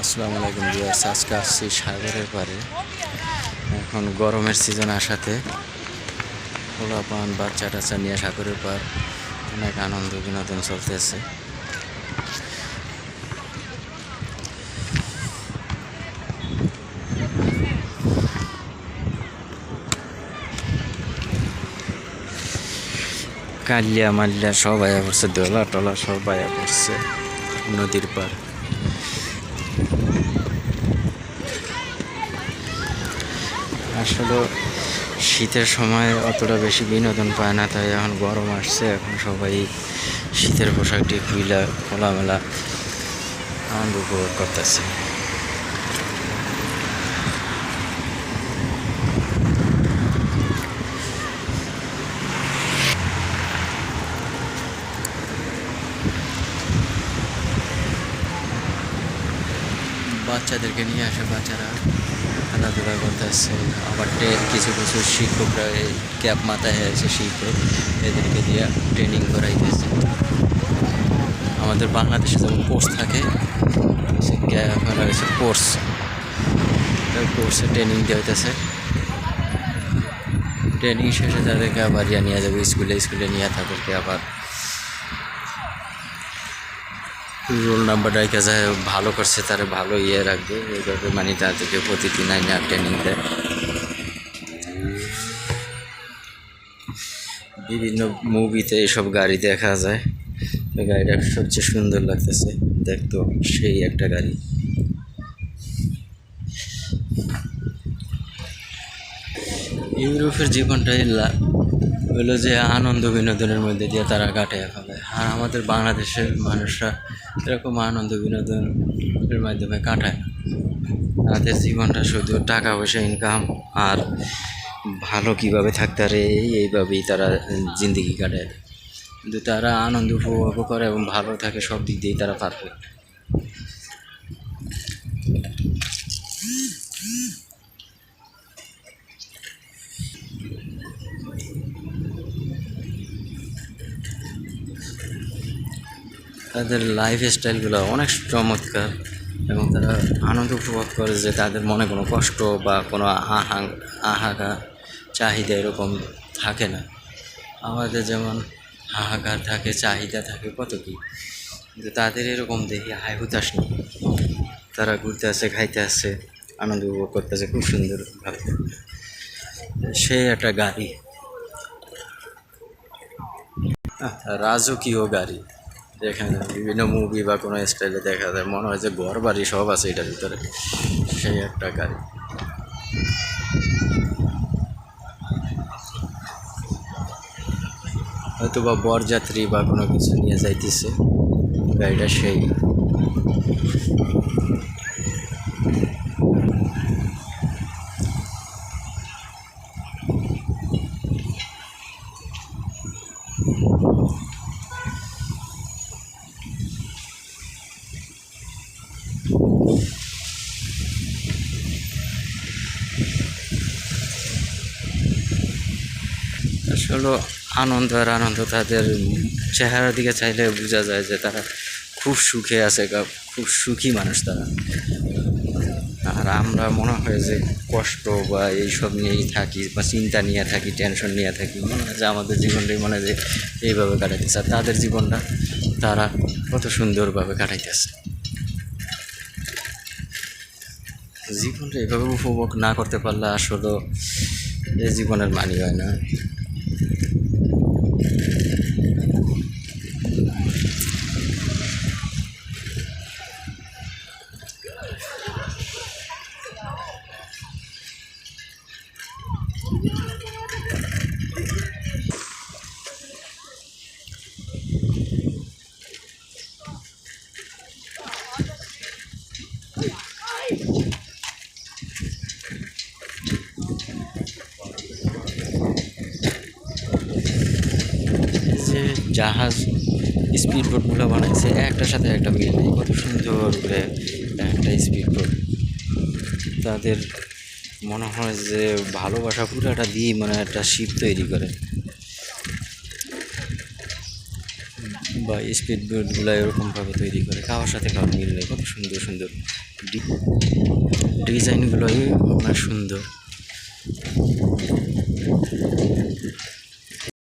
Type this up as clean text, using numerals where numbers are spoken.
আসসালামু আলাইকুম ভিউয়ার্স, আজকে আসছি সাগরের পাড়ে। এখন গরমের সিজন আসাতে পোলাপান বাচ্চা টাচ্চা নিয়ে সাগরের পাড় অনেক আনন্দ বিনোদন চলতেছে। কালিয়া মাল্লিয়া সব আয়া পড়ছে, দোলা টলা সব আয়া পড়ছে নদীর পাড়। আসলে শীতের সময় অতটা বেশি বিনোদন পায় না, তাই এখন গরম আসছে, এখন সবাই শীতের পোশাকটি খুইলা খোলামেলা আনন্দ উপভোগ করতেছে। বাচ্চাদেরকে নিয়ে আসে, বাচ্চারা খেলাধুলা করতেছে। আবার কিছু কিছু শিক্ষকরা ক্যাপ মাথায় আছে, শিক্ষক এদেরকে দিয়ে ট্রেনিং করাইতেছে। আমাদের বাংলাদেশে যেমন কোর্স থাকে, সে ক্যাপ হচ্ছে কোর্সে ট্রেনিং দেওয়া হইতেছে। ট্রেনিং শেষে তাদেরকে আবার নিয়ে যাবে স্কুলে নিয়ে তাদেরকে আবার রোল নাম্বার রাখা যায়, ভালো করছে তারা ভালো রাখবে, এইভাবে মানে তাদেরকে প্রতিদিন আইনে ট্রেনিং দেয়। বিভিন্ন মুভিতে এইসব গাড়ি দেখা যায়, গাড়িটা সবচেয়ে সুন্দর লাগতেছে দেখতো, সেই একটা গাড়ি। ইউরোপের জীবনটাই হলো যে আনন্দ বিনোদনের মধ্যে দিয়ে তারা কাটিয়ে ফেলে, আর আমাদের বাংলাদেশের মানুষরা এরকম আনন্দ বিনোদনের মাধ্যমে কাটায় না। তাদের জীবনটা শুধু টাকা পয়সা ইনকাম আর ভালো কিভাবে থাকতে পারে এইভাবেই তারা জিন্দেগি কাটায়। কিন্তু তারা আনন্দ উপভোগ করে এবং ভালো থাকে, সব দিক দিয়েই তারা পারফেক্ট। তাদের লাইফ স্টাইলগুলো অনেক চমৎকার এবং তারা আনন্দ উপভোগ করে যে তাদের মনে কোনো কষ্ট বা কোনো আহাকার চাহিদা এরকম থাকে না। আমাদের যেমন হাহাকার থাকে, চাহিদা থাকে কত কী, কিন্তু তাদের এরকম দেখি হাই হুতাশ নেই। তারা ঘুরতে আসে, খাইতে আসে, আনন্দ উপভোগ করতেছে খুব সুন্দরভাবে। সেই একটা গাড়ি, রাজকীয় গাড়ি, যেখানে বিভিন্ন মুভি বা কোনো স্টাইলে দেখা যায়, মনে হয় যে ঘর বাড়ি সব আছে এটার ভিতরে, সেই একটা গাড়ি। হয়তো বা বরযাত্রী বা কোনো কিছু নিয়ে যাইতেছে গাড়িটা, সেই আসলে আনন্দ আর আনন্দ তাদের চেহারার দিকে চাইলে বোঝা যায় যে তারা খুব সুখে আছে, খুব সুখী মানুষ তারা। আর আমরা মনে হয় যে কষ্ট বা এইসব নিয়েই থাকি বা চিন্তা নিয়ে থাকি, টেনশন নিয়ে থাকি, মনে হয় যে আমাদের জীবনটাই মনে হয় যে এইভাবে কাটাইতেছে, আর তাদের জীবনটা তারা কত সুন্দরভাবে কাটাইতেছে। জীবনটা এইভাবে উপভোগ না করতে পারলে আসলে এই জীবনের মানি হয় না। যে জাহাজ স্পিড বোটগুলো বানাইছে একটার সাথে একটা মিল নেই, কত সুন্দর করে একটা স্পিড বোট। তাদের মনে হয় যে ভালোবাসা পুরাটা দিয়ে মানে একটা শিপ তৈরি করে। বা স্পিড বোটগুলো এরকমভাবে তৈরি করে, কারোর সাথে কারোর মিল নেই। কত সুন্দর সুন্দর ডিজাইনগুলোই অনেক সুন্দর।